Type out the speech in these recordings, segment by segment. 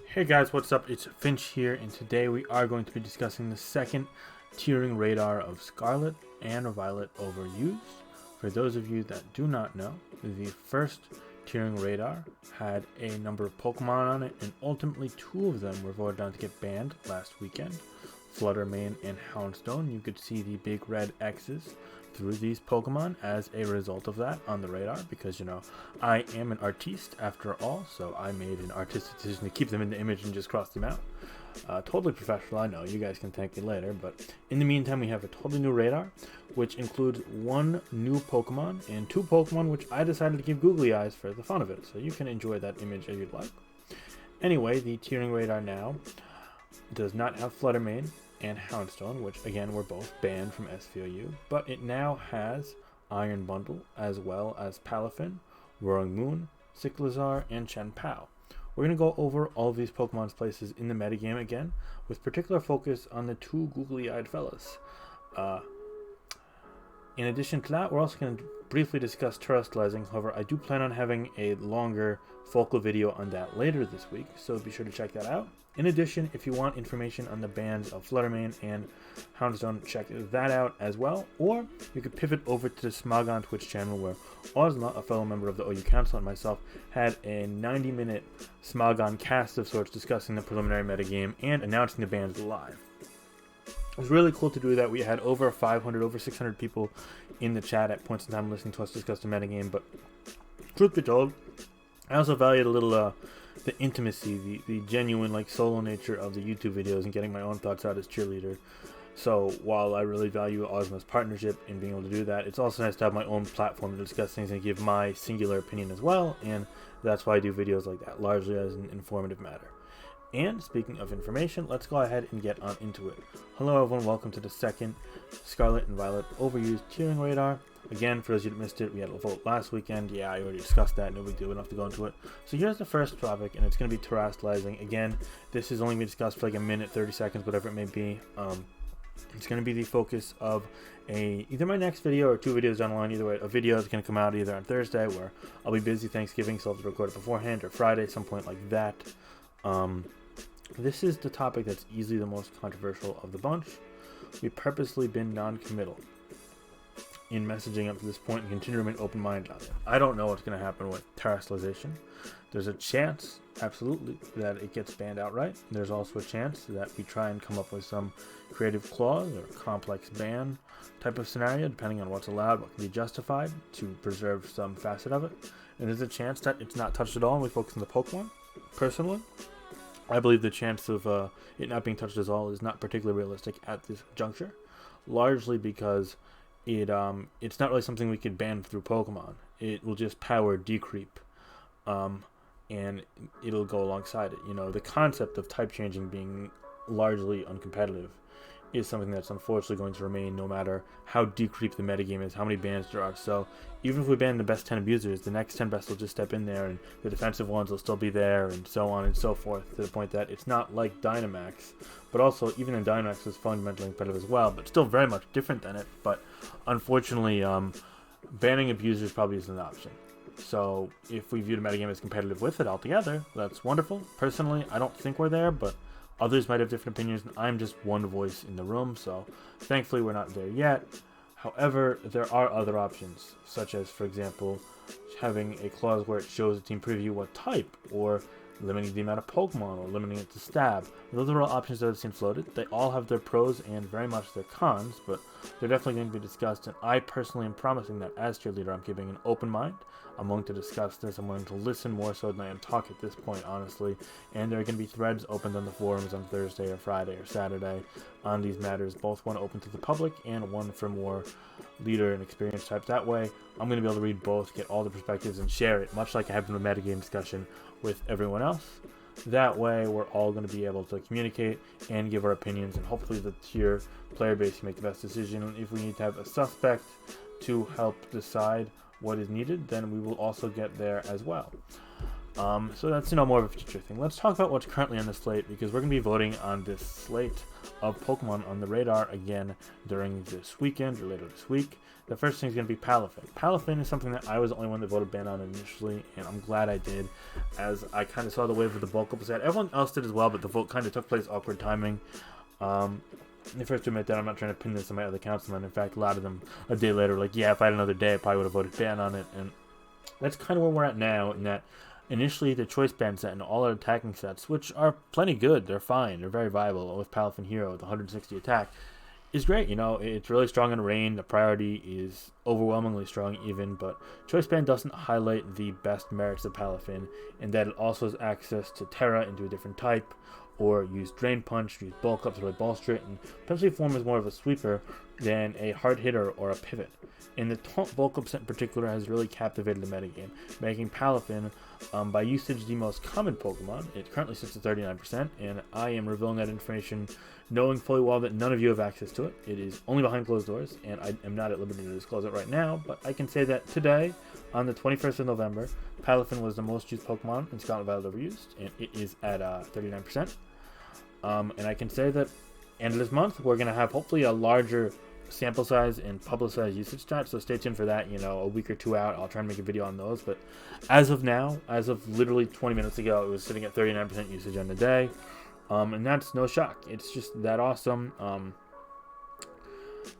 Hey guys, what's up? It's Finch here, and today we are going to be discussing the second tiering radar of Scarlet and Violet overused. For those of you that do not know, the first tiering radar had a number of Pokemon on it, and ultimately two of them were voted on to get banned last weekend. Fluttermane and Houndstone. You could see the big red X's through these Pokemon as a result of that on the radar, because I am an artiste after all, so I made an artistic decision to keep them in the image and just cross them out. Totally professional, I know, you guys can thank me later, but in the meantime we have a totally new radar, which includes one new Pokemon and two Pokemon which I decided to give googly eyes for the fun of it, so you can enjoy that image as you'd like. Anyway, the tiering radar now does not have Fluttermane and Houndstone, which again were both banned from SVOU, but it now has Iron Bundle as well as Palafin, Roaring Moon, Cyclizar, and Chien-pao. We're going to go over all of these Pokemon's places in the metagame again, with particular focus on the two googly-eyed fellas. In addition to that, we're also going to briefly discuss terrestrializing. However, I do plan on having a longer focal video on that later this week, so be sure to check that out. In addition, if you want information on the bans of Fluttermane and Houndstone, check that out as well. Or you could pivot over to the Smogon Twitch channel, where Ozma, a fellow member of the OU Council, and myself had a 90-minute Smogon cast of sorts discussing the preliminary metagame and announcing the bans live. It was really cool to do that. We had over 500, over 600 people in the chat at points in time listening to us discuss the metagame, but truth be told, I also valued a little the intimacy, the genuine solo nature of the YouTube videos and getting my own thoughts out as cheerleader. So while I really value Ozma's partnership in being able to do that, it's also nice to have my own platform to discuss things and give my singular opinion as well, and that's why I do videos like that, largely as an informative matter. And speaking of information, let's go ahead and get on into it. Hello everyone, welcome to the second Scarlet and Violet overused tiering radar. Again, for those of you that missed it, we had a vote last weekend. Yeah, I already discussed that, no big deal, we don't have to go into it. So here's the first topic, and it's going to be terrestrializing. Again, this is only going to be discussed for a minute, 30 seconds, whatever it may be. It's going to be the focus of either my next video or two videos down the line. Either way, a video is going to come out either on Thursday, where I'll be busy Thanksgiving, so I'll have to record it beforehand, or Friday, some point like that. This is the topic that's easily the most controversial of the bunch. We've purposely been non-committal in messaging up to this point and continue to remain open-minded on it. I don't know what's going to happen with terrestrialization. There's a chance, absolutely, that it gets banned outright. There's also a chance that we try and come up with some creative clause or complex ban type of scenario, depending on what's allowed, what can be justified, to preserve some facet of it. And there's a chance that it's not touched at all and we focus on the Pokemon. Personally, I believe the chance of it not being touched at all is not particularly realistic at this juncture, largely because it's not really something we could ban through Pokemon. It will just power decreep, and it'll go alongside it. The concept of type changing being largely uncompetitive is something that's unfortunately going to remain no matter how decreep the metagame is, how many bans there are. So even if we ban the best 10 abusers, the next 10 best will just step in there, and the defensive ones will still be there, and so on and so forth, to the point that it's not like Dynamax. But also, even in Dynamax is fundamentally competitive as well, but still very much different than it. But unfortunately, banning abusers probably isn't an option. So if we view the metagame as competitive with it altogether, that's wonderful. Personally, I don't think we're there, but others might have different opinions, and I'm just one voice in the room, so thankfully we're not there yet. However, there are other options, such as, for example, having a clause where it shows the team preview what type, or limiting the amount of Pokemon, or limiting it to stab. Those are all options that I've seen floated. They all have their pros and very much their cons, but they're definitely going to be discussed, and I personally am promising that as cheerleader I'm keeping an open mind. I'm willing to discuss this. I'm willing to listen more so than I am talk at this point, honestly. And there are going to be threads opened on the forums on Thursday or Friday or Saturday on these matters, both one open to the public and one for more leader and experience type. That way, I'm going to be able to read both, get all the perspectives, and share it, much like I have in a metagame discussion with everyone else. That way, we're all going to be able to communicate and give our opinions, and hopefully the tier player base can make the best decision. And if we need to have a suspect to help decide what is needed, then we will also get there as well. So that's more of a future thing. Let's talk about what's currently on the slate, because we're going to be voting on this slate of Pokemon on the radar again during this weekend or later this week. The first thing is going to be Palafin. Palafin is something that I was the only one that voted ban on initially, and I'm glad I did, as I kind of saw the wave of the bulk up set. Everyone else did as well, but the vote kind of took place awkward timing. The first to admit that I'm not trying to pin this on my other councilmen. In fact, a lot of them a day later were like, yeah, if I had another day, I probably would have voted ban on it. And that's kind of where we're at now, in that initially the choice band set and all our attacking sets, which are plenty good, they're fine, they're very viable with Palafin Hero with 160 attack, is great. It's really strong in rain. The priority is overwhelmingly strong even, but choice band doesn't highlight the best merits of Palafin, in that it also has access to Tera into a different type, or use Drain Punch, use Bulk Up to play Ball Straight, and potentially form as more of a sweeper than a hard hitter or a pivot. And the Taunt Bulk Up set in particular has really captivated the metagame, making Palafin, by usage, the most common Pokemon. It currently sits at 39%, and I am revealing that information knowing fully well that none of you have access to it. It is only behind closed doors, and I am not at liberty to disclose it right now, but I can say that today, on the 21st of November, Palafin was the most used Pokemon in ScarletViolet ever used, and it is at 39%. And I can say that end of this month, we're going to have hopefully a larger sample size and publicized usage stats, so stay tuned for that. A week or two out, I'll try and make a video on those, but as of now, as of literally 20 minutes ago, it was sitting at 39% usage on the day, and that's no shock. It's just that awesome.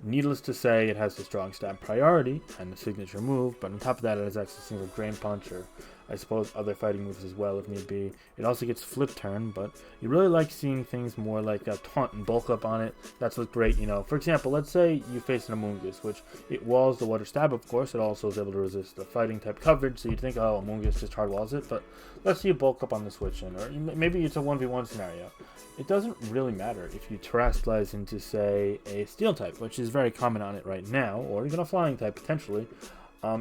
Needless to say, it has a strong stab priority and the signature move, but on top of that, it has access to single Drain Punch, or I suppose other fighting moves as well if need be. It also gets Flip Turn, but you really like seeing things more like a Taunt and Bulk Up on it. That's what's great. For example, let's say you face an Amoonguss, which it walls the Water Stab, of course. It also is able to resist the fighting type coverage, so you'd think, oh, Amoonguss just hard walls it, but let's see you Bulk Up on the switch in, or maybe it's a 1v1 scenario. It doesn't really matter if you Terastallize into, say, a Steel type, which is very common on it right now, or even a Flying type potentially.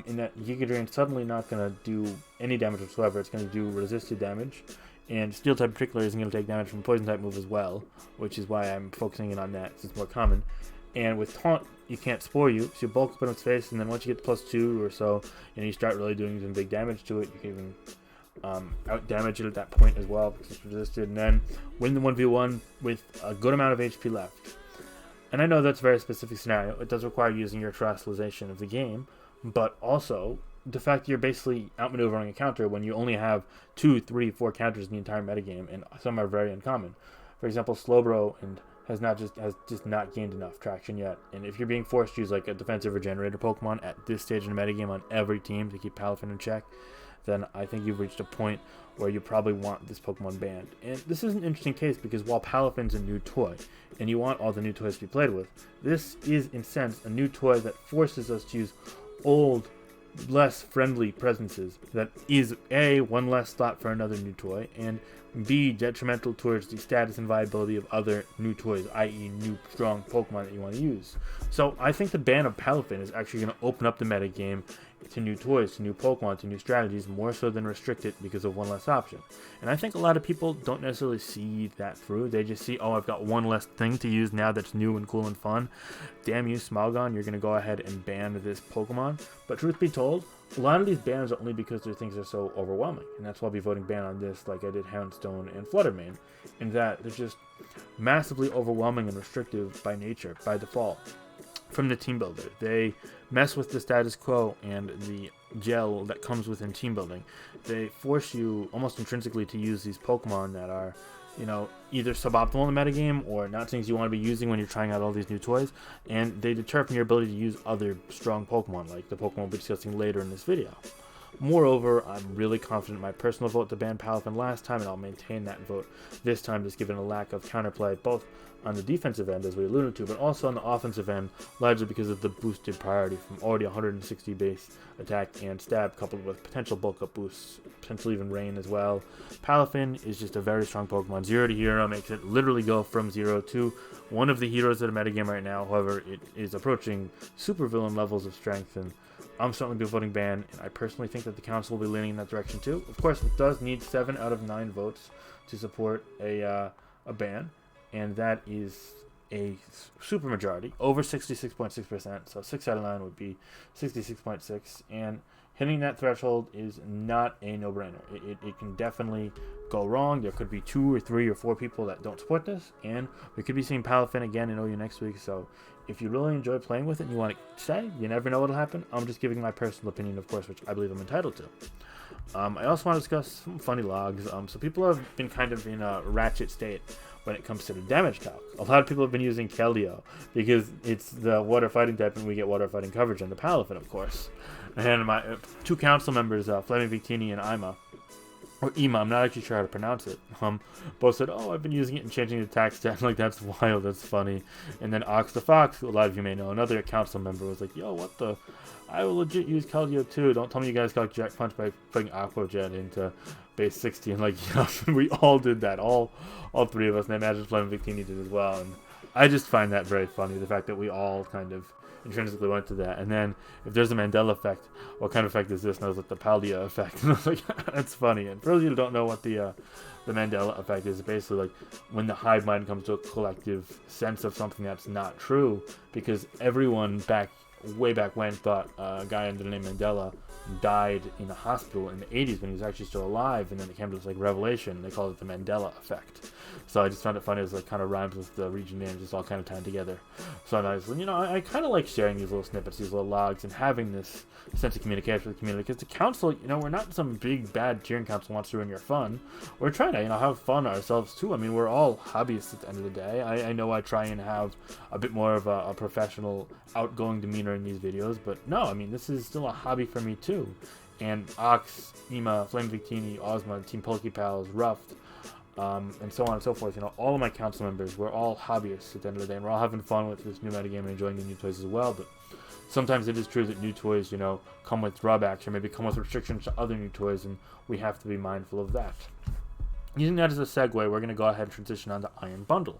In that Giga Drain's suddenly not going to do any damage whatsoever. It's going to do resisted damage, and Steel type in particular isn't going to take damage from Poison type move as well, which is why I'm focusing in on that, since it's more common. And with Taunt, you can't Spore you, so you bulk up in its face, and then once you get to +2 or so, you start really doing some big damage to it. You can even out damage it at that point as well, because it's resisted, and then win the 1v1 with a good amount of HP left. And I know that's a very specific scenario. It does require using your Terastallization of the game, but also the fact that you're basically outmaneuvering a counter when you only have 2, 3, 4 counters in the entire metagame, and some are very uncommon. For example, Slowbro has just not gained enough traction yet. And if you're being forced to use like a defensive regenerator Pokemon at this stage in the metagame on every team to keep Palafin in check, then I think you've reached a point where you probably want this Pokemon banned. And this is an interesting case, because while Palafin's a new toy, and you want all the new toys to be played with, this is, in a sense, a new toy that forces us to use old, less friendly presences that is A, one less slot for another new toy, and B, detrimental towards the status and viability of other new toys, i.e. new strong Pokemon that you want to use. So I think the ban of Palafin is actually going to open up the metagame to new toys, to new Pokemon, to new strategies, more so than restrict it because of one less option. And I think a lot of people don't necessarily see that through. They just see, oh, I've got one less thing to use now that's new and cool and fun. Damn you, Smogon, you're going to go ahead and ban this Pokemon. But truth be told, a lot of these bans are only because their things are so overwhelming. And that's why I'll be voting ban on this like I did Houndstone and Fluttermane, in that they're just massively overwhelming and restrictive by nature, by default. From the team builder, they mess with the status quo and the gel that comes within team building. They force you almost intrinsically to use these Pokemon that are, either suboptimal in the metagame or not things you want to be using when you're trying out all these new toys, and they deter from your ability to use other strong Pokemon, like the Pokemon we'll be discussing later in this video. Moreover, I'm really confident in my personal vote to ban Palafin last time, and I'll maintain that vote this time, just given a lack of counterplay, both on the defensive end, as we alluded to, but also on the offensive end, largely because of the boosted priority from already 160 base attack and stab, coupled with potential bulk up boosts, potentially even rain as well. Palafin is just a very strong Pokemon. 0 to hero makes it literally go from 0 to one of the heroes of the metagame right now. However, it is approaching supervillain levels of strength, and I'm certainly be voting ban, and I personally think that the council will be leaning in that direction too. Of course, it does need 7 out of 9 votes to support a ban, and that is a super majority, over 66.6%, so 6 out of 9 would be 66.6, and hitting that threshold is not a no-brainer. It can definitely go wrong. There could be 2 or 3 or 4 people that don't support this, and we could be seeing Palafin again in OU next week. So if you really enjoy playing with it and you want to stay, you never know what'll happen. I'm just giving my personal opinion, of course, which I believe I'm entitled to. I also want to discuss some funny logs. So people have been kind of in a ratchet state when it comes to the damage calc. A lot of people have been using Keldeo because it's the water fighting type, and we get water fighting coverage on the Palafin, of course. And my 2 council members, Flaming Victini and or Ima, I'm not actually sure how to pronounce it, both said, oh, I've been using it and changing the attack stat. Like, that's wild, that's funny. And then Ox the Fox, who a lot of you may know, another council member, was like, yo, what the? I will legit use Keldeo too. Don't tell me you guys got Jack Punch by putting Aqua Jet into base 60. And like, yeah, we all did that. All 3 of us, and I imagine Flaming Victini did as well. And I just find that very funny, the fact that we all kind of intrinsically went to that. And then if there's a Mandela effect, what kind of effect is this? And I was like, the Paldea effect. And I was like, that's funny. And for those of you who don't know what the Mandela effect is, basically like when the hive mind comes to a collective sense of something that's not true, because everyone way back when thought a guy under the name Mandela died in a hospital in the 80s when he was actually still alive, and then it came to this like revelation. They called it the Mandela effect. So I just found it funny. It was like kind of rhymes with the region names, just all kind of tied together. So nice. And I kind of like sharing these little snippets, these little logs, and having this sense of communication with the community. Because the council, we're not some big bad cheering council who wants to ruin your fun. We're trying to, have fun ourselves too. I mean, we're all hobbyists at the end of the day. I know I try and have a bit more of a professional, outgoing demeanor in these videos, but no, I mean, this is still a hobby for me too. And Ox, Ima, Flame Victini, Ozma, Team Pokepals, Ruffed, and so on and so forth. All of my council members, we're all hobbyists at the end of the day, and we're all having fun with this new metagame and enjoying the new toys as well. But sometimes it is true that new toys, come with drawbacks or maybe come with restrictions to other new toys, and we have to be mindful of that. Using that as a segue, we're going to go ahead and transition on to Iron Bundle.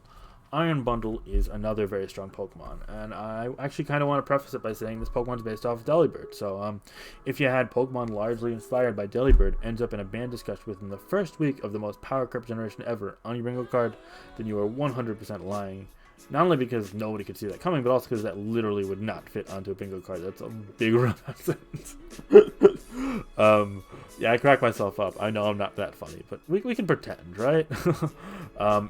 Iron Bundle is another very strong Pokemon, and I actually kind of want to preface it by saying this Pokemon's based off of Delibird. So if you had Pokemon largely inspired by Delibird ends up in a ban discussion within the first week of the most power creep generation ever on your bingo card, then you are 100% lying. Not only because nobody could see that coming, but also because that literally would not fit onto a bingo card. That's a big sentence. Yeah, I crack myself up. I know I'm not that funny, but we can pretend, right?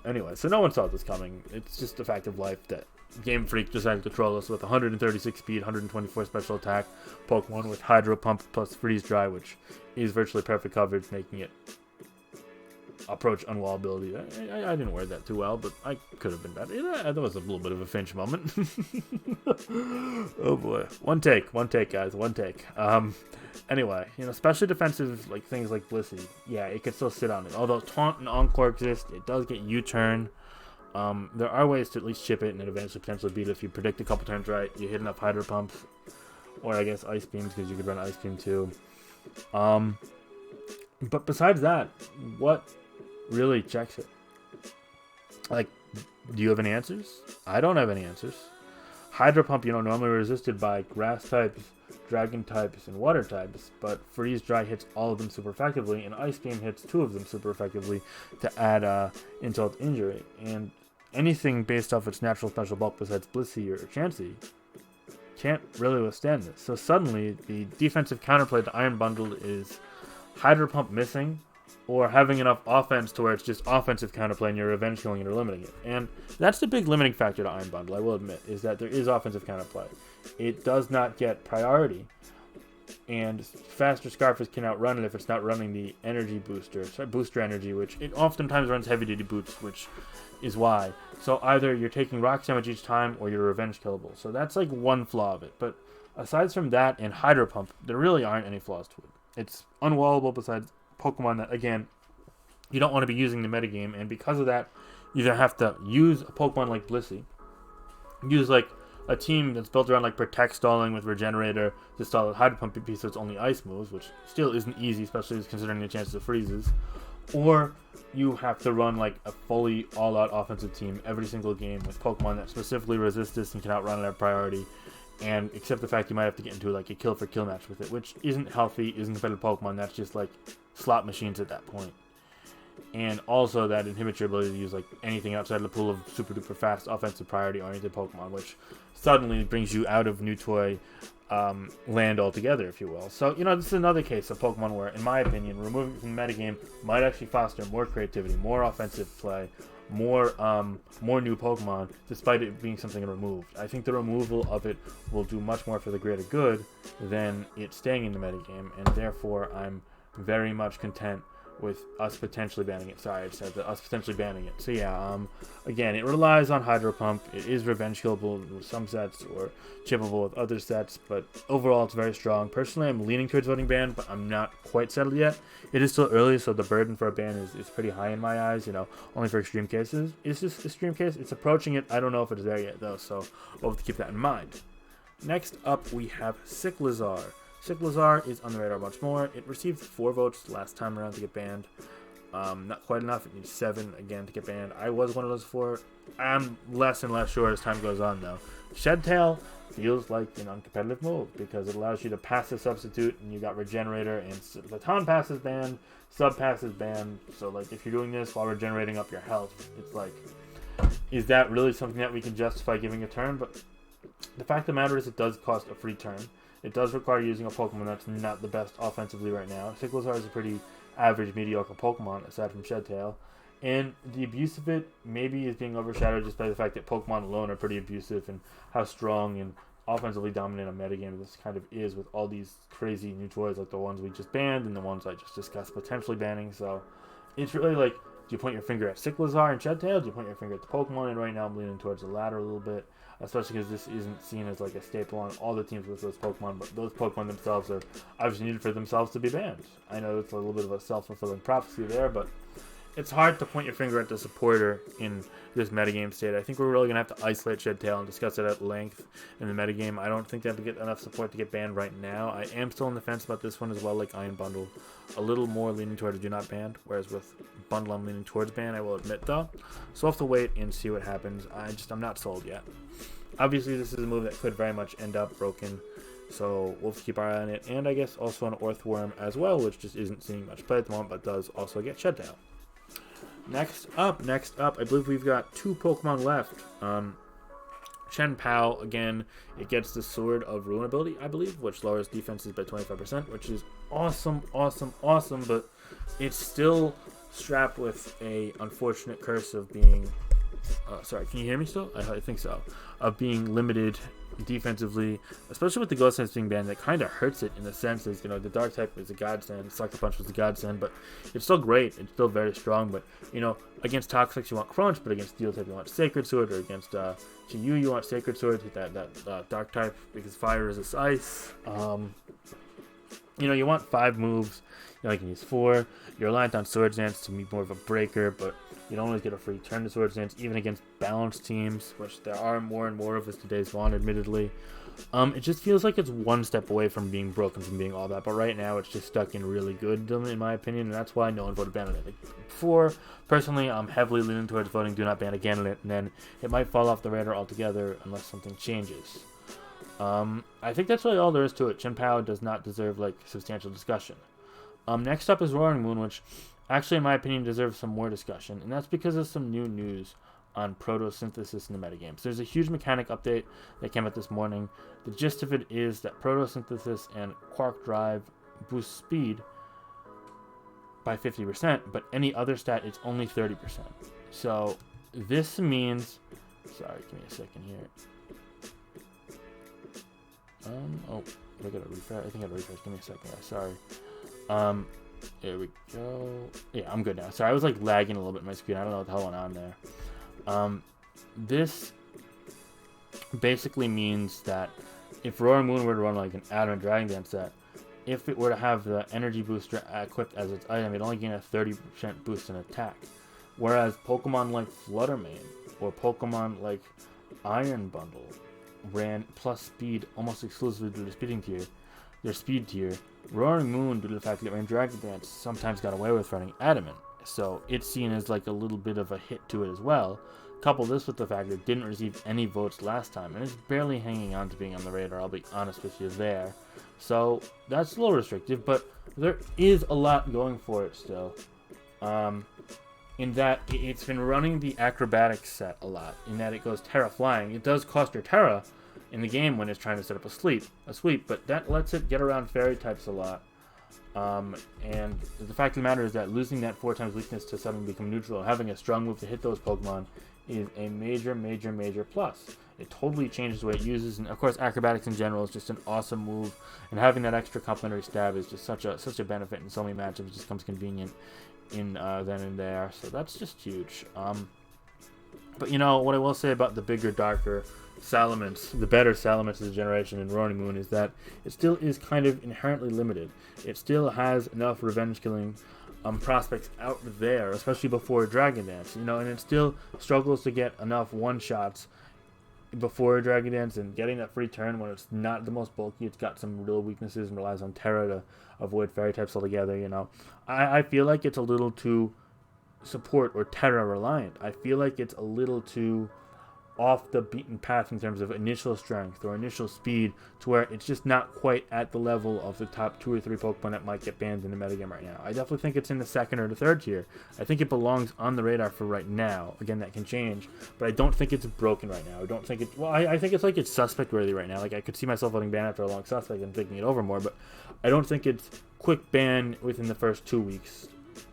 Anyway, so no one saw this coming. It's just a fact of life that Game Freak decided to troll us with 136 speed, 124 special attack Pokemon with Hydro Pump plus Freeze Dry, which is virtually perfect coverage, making it approach unwallability. I didn't wear that too well, but I could have been better. That was a little bit of a Finch moment. Oh boy. One take, guys. One take. Anyway, especially defensive things like Blissey, yeah, it could still sit on it. Although Taunt and Encore exist, it does get U-turn. There are ways to at least chip it and then eventually potentially beat it if you predict a couple turns right, you hit enough Hydro Pumps, or I guess Ice Beams, because you could run Ice Beam too. But besides that, what really checks it? Do you have any answers? I don't have any answers. Hydro Pump, normally resisted by grass types, dragon types, and water types, but Freeze Dry hits all of them super effectively, and Ice Beam hits 2 of them super effectively to add insult injury. And anything based off its natural special bulk besides Blissey or Chansey can't really withstand this. So suddenly, the defensive counterplay to Iron Bundle is Hydro Pump missing, or having enough offense to where it's just offensive counterplay and you're revenge killing and you're limiting it. And that's the big limiting factor to Iron Bundle, I will admit, is that there is offensive counterplay. It does not get priority, and faster Scarfers can outrun it if it's not running the energy booster energy, which it oftentimes runs heavy duty boots, which is why. So either you're taking rock damage each time or you're revenge killable. So that's one flaw of it. But aside from that and Hydro Pump, there really aren't any flaws to it. It's unwallable besides Pokemon that, again, you don't want to be using the metagame, and because of that, you either have to use a Pokemon like Blissey, use a team that's built around Protect stalling with Regenerator to stall at Hydro Pump PP so it's only ice moves, which still isn't easy, especially considering the chances of freezes, or you have to run a fully all-out offensive team every single game with Pokemon that specifically resist this and can outrun it at priority, and accept the fact you might have to get into a kill for kill match with it, which isn't healthy, isn't competitive Pokemon. That's just slot machines at that point. And also that inhibits your ability to use anything outside of the pool of super duper fast offensive priority oriented Pokemon, which suddenly brings you out of new toy land altogether, if you will. So, this is another case of Pokemon where, in my opinion, removing it from the metagame might actually foster more creativity, more offensive play, more new Pokemon, despite it being something removed. I think the removal of it will do much more for the greater good than it staying in the metagame, and therefore I'm very much content with us potentially banning it. Sorry, I said that, us potentially banning it. So yeah, again, it relies on Hydro Pump. It is revenge killable with some sets or chippable with other sets, but overall it's very strong. Personally, I'm leaning towards voting ban, but I'm not quite settled yet. It is still early, so the burden for a ban is pretty high in my eyes, only for extreme cases. It's just a extreme case. It's approaching it. I don't know if it's there yet, though, so we'll have to keep that in mind. Next up, we have Cyclizar. Cyclizar is on the radar much more. It received 4 votes last time around to get banned. Not quite enough. It needs 7 again to get banned. I was one of those 4. I'm less and less sure as time goes on, though. Shedtail feels like an uncompetitive move because it allows you to pass a substitute, and you got Regenerator, and Baton Pass is banned, Sub Pass is banned. So, if you're doing this while regenerating up your health, it's like, is that really something that we can justify giving a turn? But the fact of the matter is it does cost a free turn. It does require using a Pokemon that's not the best offensively right now. Cyclizar is a pretty average, mediocre Pokemon, aside from Shedtail. And the abuse of it maybe is being overshadowed just by the fact that Pokemon alone are pretty abusive, and how strong and offensively dominant a metagame this kind of is with all these crazy new toys like the ones we just banned and the ones I just discussed potentially banning. So it's really like, do you point your finger at Cyclizar and Shedtail? Do you point your finger at the Pokemon? And right now I'm leaning towards the latter a little bit, especially because this isn't seen as like a staple on all the teams with those Pokemon, but those Pokemon themselves are obviously needed for themselves to be banned. I know it's a little bit of a self-fulfilling prophecy there, but it's hard to point your finger at the supporter in this metagame state. I think we're really going to have to isolate Shedtail and discuss it at length in the metagame. I don't think they have to get enough support to get banned right now. I am still on the fence about this one as well, like Iron Bundle. A little more leaning toward do not ban, whereas with Bundle I'm leaning towards ban, I will admit though. So we'll have to wait and see what happens. I'm not sold yet. Obviously this is a move that could very much end up broken, so we'll have to keep our eye on it. And I guess also an Earthworm as well, which just isn't seeing much play at the moment, but does also get Shedtail. Next up, I believe we've got 2 Pokemon left. Chien-pao, again, it gets the Sword of Ruin ability, I believe, which lowers defenses by 25%, which is awesome, but it's still strapped with a unfortunate curse of being, sorry, can you hear me still? I think so. Of being limited defensively, especially with the Ghost Sense being banned. That kind of hurts it in the sense is, the Dark type is a godsend, Sucker Punch was a godsend, but it's still great. It's still very strong, but, against Toxics you want Crunch, but against Steel type you want Sacred Sword, or against Chi-Yu you want Sacred Sword, hit that Dark type because Fire resists Ice. You want 5 moves. You only can use 4. You're reliant on Swords Dance to be more of a breaker, but you don't always get a free turn to Swords Dance, even against balanced teams, which there are more and more of as today's gone, admittedly. It just feels like it's one step away from being broken, from being all that, but right now it's just stuck in really good, in my opinion, and that's why no one voted ban on it. Before, personally, I'm heavily leaning towards voting do not ban again on it, and then it might fall off the radar altogether unless something changes. I think that's really all there is to it. Chien-pao does not deserve, substantial discussion. Next up is Roaring Moon, which actually, in my opinion, deserves some more discussion, and that's because of some new news on Protosynthesis in the metagame. So there's a huge mechanic update that came out this morning. The gist of it is that Protosynthesis and Quark Drive boost speed by 50%, but any other stat it's only 30%. So this means, sorry, give me a second here. Oh, I gotta refresh. I think I gotta refresh. Give me a second. Sorry. There we go. Yeah, I'm good now. Sorry, I was lagging a little bit on my screen. I don't know what the hell went on there. This basically means that if Roaring Moon were to run an Adamant Dragon Dance set, if it were to have the energy booster equipped as its item, it'd only gain a 30% boost in attack. Whereas Pokemon like Fluttermane or Pokemon like Iron Bundle ran plus speed almost exclusively due to their speed tier. Roaring Moon, due to the fact that it ran Dragon Dance, sometimes got away with running Adamant. So it's seen as a little bit of a hit to it as well. Couple this with the fact that it didn't receive any votes last time, and it's barely hanging on to being on the radar, I'll be honest with you there. So that's a little restrictive, but there is a lot going for it still. In that it's been running the Acrobatics set a lot, in that it goes Tera Flying. It does cost your Tera, in the game when it's trying to set up a sweep, but that lets it get around fairy types a lot. And the fact of the matter is that losing that 4x weakness to suddenly become neutral, having a strong move to hit those Pokemon, is a major plus. It totally changes the way it uses, and of course acrobatics in general is just an awesome move, and having that extra complementary stab is just such a benefit in so many matchups. It just comes convenient in then and there, so that's just huge. But you know what I will say about the bigger, darker Salamence, the better Salamence of the generation in Roaring Moon, is that it still is kind of inherently limited. It still has enough revenge killing prospects out there, especially before Dragon Dance, you know, and it still struggles to get enough one-shots before Dragon Dance, and getting that free turn when it's not the most bulky. It's got some real weaknesses and relies on Tera to avoid fairy types altogether, you know. I feel like it's a little too support or Tera reliant. I feel like it's a little too off the beaten path in terms of initial strength or initial speed, to where it's just not quite at the level of the top 2 or 3 Pokemon that might get banned in the metagame right now. I definitely think it's in the second or the third tier. I think it belongs on the radar for right now. Again, that can change, but I don't think it's broken right now. I don't think it, well, I think it's like it's suspect worthy right now. Like, I could see myself letting ban after a long suspect and thinking it over more, but I don't think it's quick ban within the first 2 weeks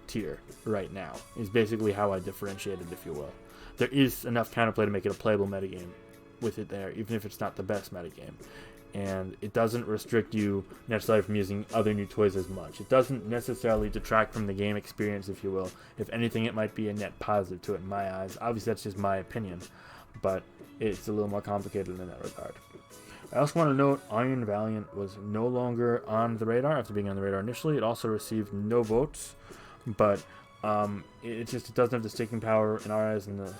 tier right now, is basically how I differentiate it, if you will. There is enough counterplay to make it a playable metagame with it there, even if it's not the best metagame. And it doesn't restrict you necessarily from using other new toys as much. It doesn't necessarily detract from the game experience, if you will. If anything, it might be a net positive to it in my eyes. Obviously, that's just my opinion, but it's a little more complicated in that regard. I also want to note Iron Valiant was no longer on the radar after being on the radar initially. It also received no votes, but it doesn't have the sticking power in our eyes. And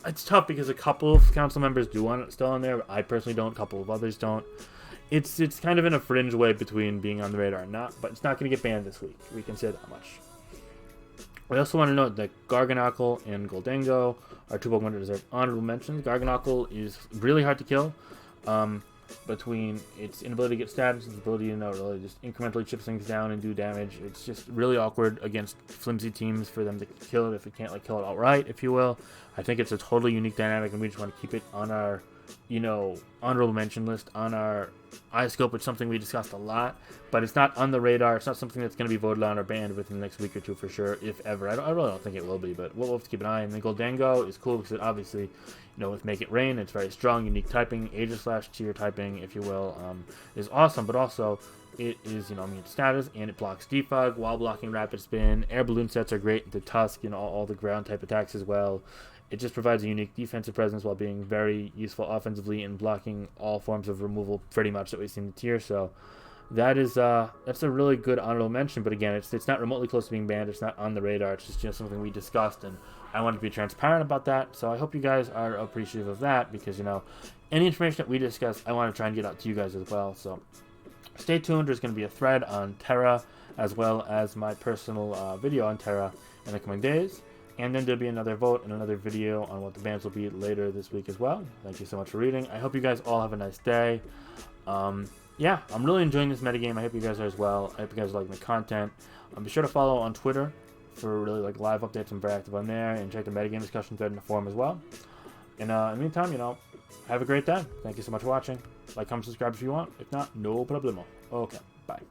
it's tough because a couple of council members do want it still on there, but I personally don't. A couple of others don't. It's kind of in a fringe way between being on the radar and not, but it's not going to get banned this week. We can say that much. I also want to note that Garganacl and Goldengo are 2 Pokemon that deserve honorable mentions. Garganacl is really hard to kill. Between its inability to get stabs, its ability to really just incrementally chip things down and do damage. It's just really awkward against flimsy teams for them to kill it if it can't kill it outright, if you will. I think it's a totally unique dynamic, and we just want to keep it on our, honorable mention list, on our iScope. It's something we discussed a lot, but it's not on the radar. It's not something that's going to be voted on or banned within the next week or two for sure, if ever. I really don't think it will be, but we'll have to keep an eye. And then Goldengo is cool because it obviously, with Make It Rain, it's very strong, unique typing, Aegis/Tier typing, if you will, is awesome, but also it is, immune status, and it blocks Defog while blocking Rapid Spin. Air Balloon sets are great into Tusk, all the ground type attacks as well. It just provides a unique defensive presence while being very useful offensively and blocking all forms of removal pretty much that we've seen in the tier. So that's a really good honorable mention, but again, it's not remotely close to being banned. It's not on the radar. It's just something we discussed, and I wanted to be transparent about that. So I hope you guys are appreciative of that, because any information that we discuss, I want to try and get out to you guys as well. So stay tuned. There's going to be a thread on Tera, as well as my personal video on Tera in the coming days. And then there'll be another vote and another video on what the bans will be later this week as well. Thank you so much for reading. I hope you guys all have a nice day. Yeah, I'm really enjoying this metagame. I hope you guys are as well. I hope you guys are liking the content. Be sure to follow on Twitter for really live updates. I'm very active on there. And check the metagame discussion thread in the forum as well. And in the meantime, have a great day. Thank you so much for watching. Like, comment, subscribe if you want. If not, no problemo. Okay, bye.